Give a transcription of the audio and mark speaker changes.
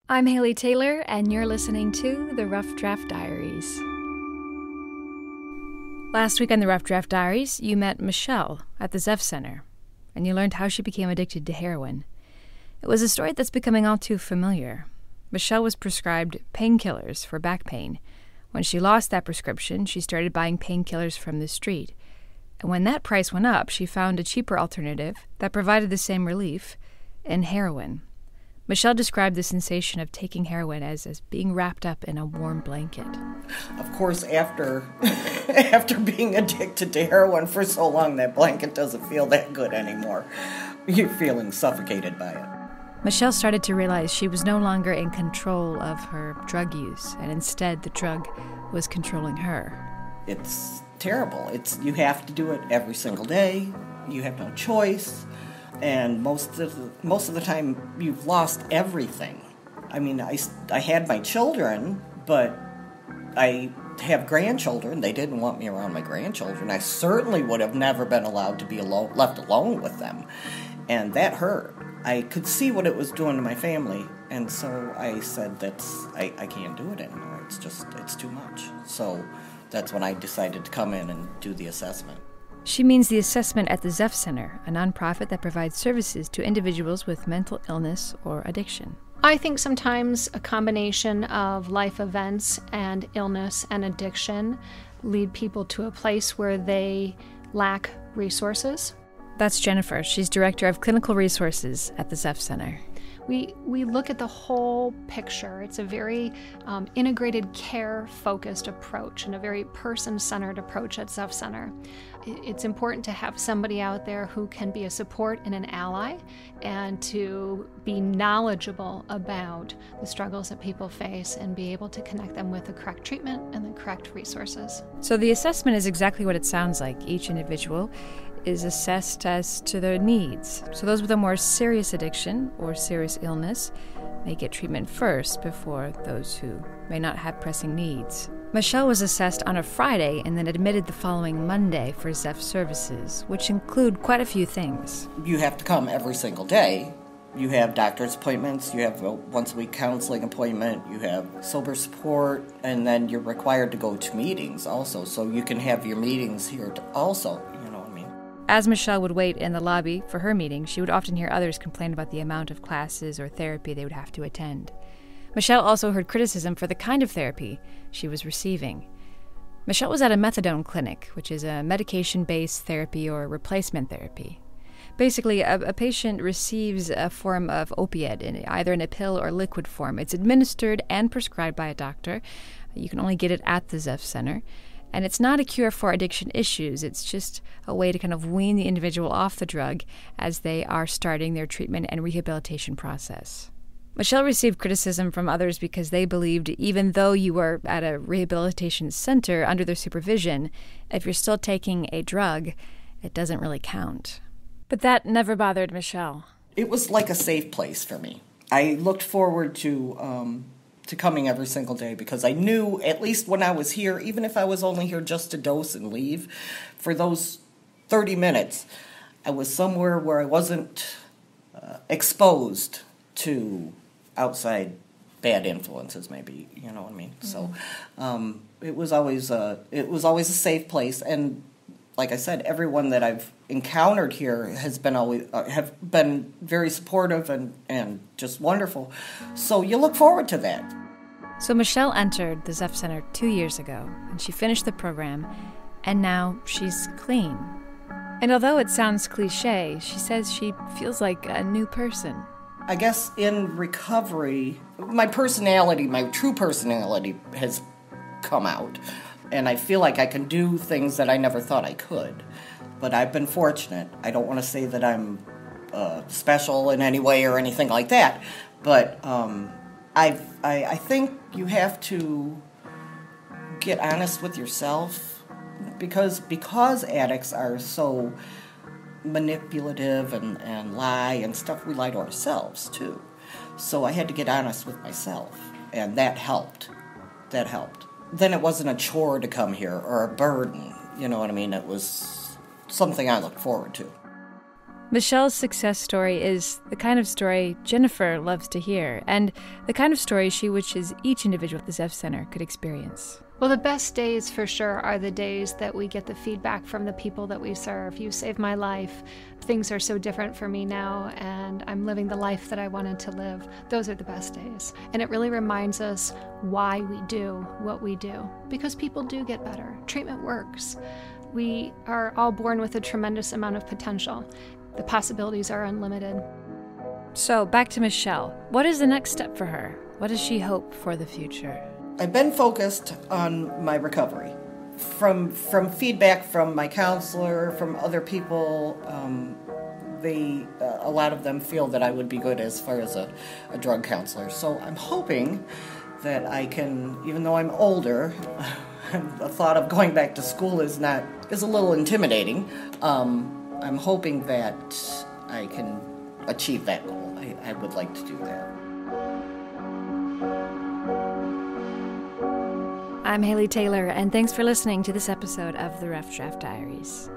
Speaker 1: I'm Haley Taylor, and you're listening to the Rough Draft Diaries. Last week on the Rough Draft Diaries, you met Michelle at the Zeph Center, and you learned how she became addicted to heroin. It was a story that's becoming all too familiar. Michelle was prescribed painkillers for back pain. When she lost that prescription, she started buying painkillers from the street. And when that price went up, she found a cheaper alternative that provided the same relief in heroin. Michelle described the sensation of taking heroin as being wrapped up in a warm blanket.
Speaker 2: Of course, after being addicted to heroin for so long, that blanket doesn't feel that good anymore. You're feeling suffocated by it.
Speaker 1: Michelle started to realize she was no longer in control of her drug use, and instead the drug was controlling her.
Speaker 2: It's terrible. You have to do it every single day. You have no choice. And most of the time, you've lost everything. I mean, I had my children, but I have grandchildren. They didn't want me around my grandchildren. I certainly would have never been allowed to be left alone with them. And that hurt. I could see what it was doing to my family. And so I said, I can't do it anymore. It's too much. So that's when I decided to come in and do the assessment.
Speaker 1: She means the assessment at the Zeph Center, a nonprofit that provides services to individuals with mental illness or addiction.
Speaker 3: I think sometimes a combination of life events and illness and addiction lead people to a place where they lack resources.
Speaker 1: That's Jennifer. She's Director of Clinical Resources at the Zeph Center.
Speaker 3: We look at the whole picture. It's a very integrated care-focused approach and a very person-centered approach at Zeph Center. It's important to have somebody out there who can be a support and an ally and to be knowledgeable about the struggles that people face and be able to connect them with the correct treatment and the correct resources.
Speaker 1: So the assessment is exactly what it sounds like. Each individual is assessed as to their needs. So those with a more serious addiction or serious illness may get treatment first before those who may not have pressing needs. Michelle was assessed on a Friday and then admitted the following Monday for Zeph services, which include quite a few things.
Speaker 2: You have to come every single day. You have doctor's appointments, you have a once-a-week counseling appointment, you have sober support, and then you're required to go to meetings also, so you can have your meetings here also.
Speaker 1: As Michelle would wait in the lobby for her meeting, she would often hear others complain about the amount of classes or therapy they would have to attend. Michelle also heard criticism for the kind of therapy she was receiving. Michelle was at a methadone clinic, which is a medication-based therapy or replacement therapy. Basically, a patient receives a form of opiate, either in a pill or liquid form. It's administered and prescribed by a doctor. You can only get it at the Zeph Center. And it's not a cure for addiction issues. It's just a way to kind of wean the individual off the drug as they are starting their treatment and rehabilitation process. Michelle received criticism from others because they believed even though you were at a rehabilitation center under their supervision, if you're still taking a drug, it doesn't really count. But that never bothered Michelle.
Speaker 2: It was like a safe place for me. I looked forward to coming every single day because I knew, at least when I was here, even if I was only here just to dose and leave, for those 30 minutes, I was somewhere where I wasn't exposed to outside bad influences, maybe, you know what I mean? Mm-hmm. So it was always a safe place, and like I said, everyone that I've encountered here has been have been very supportive and just wonderful. So you look forward to that.
Speaker 1: So Michelle entered the Zeph Center 2 years ago, and she finished the program, and now she's clean. And although it sounds cliche, she says she feels like a new person.
Speaker 2: I guess in recovery, my true personality has come out. And I feel like I can do things that I never thought I could. But I've been fortunate. I don't want to say that I'm special in any way or anything like that. But I think you have to get honest with yourself. Because addicts are so manipulative and lie and stuff, we lie to ourselves, too. So I had to get honest with myself. And that helped. Then it wasn't a chore to come here or a burden, you know what I mean? It was something I looked forward to.
Speaker 1: Michelle's success story is the kind of story Jennifer loves to hear, and the kind of story she wishes each individual at the Zepf Center could experience.
Speaker 3: Well, the best days for sure are the days that we get the feedback from the people that we serve. You saved my life. Things are so different for me now, and I'm living the life that I wanted to live. Those are the best days. And it really reminds us why we do what we do. Because people do get better. Treatment works. We are all born with a tremendous amount of potential. The possibilities are unlimited.
Speaker 1: So, back to Michelle. What is the next step for her? What does she hope for the future?
Speaker 2: I've been focused on my recovery. From feedback from my counselor, from other people, a lot of them feel that I would be good as far as a drug counselor. So I'm hoping that I can, even though I'm older, the thought of going back to school is a little intimidating. I'm hoping that I can achieve that goal. I would like to do that.
Speaker 1: I'm Haley Taylor, and thanks for listening to this episode of the Rough Draft Diaries.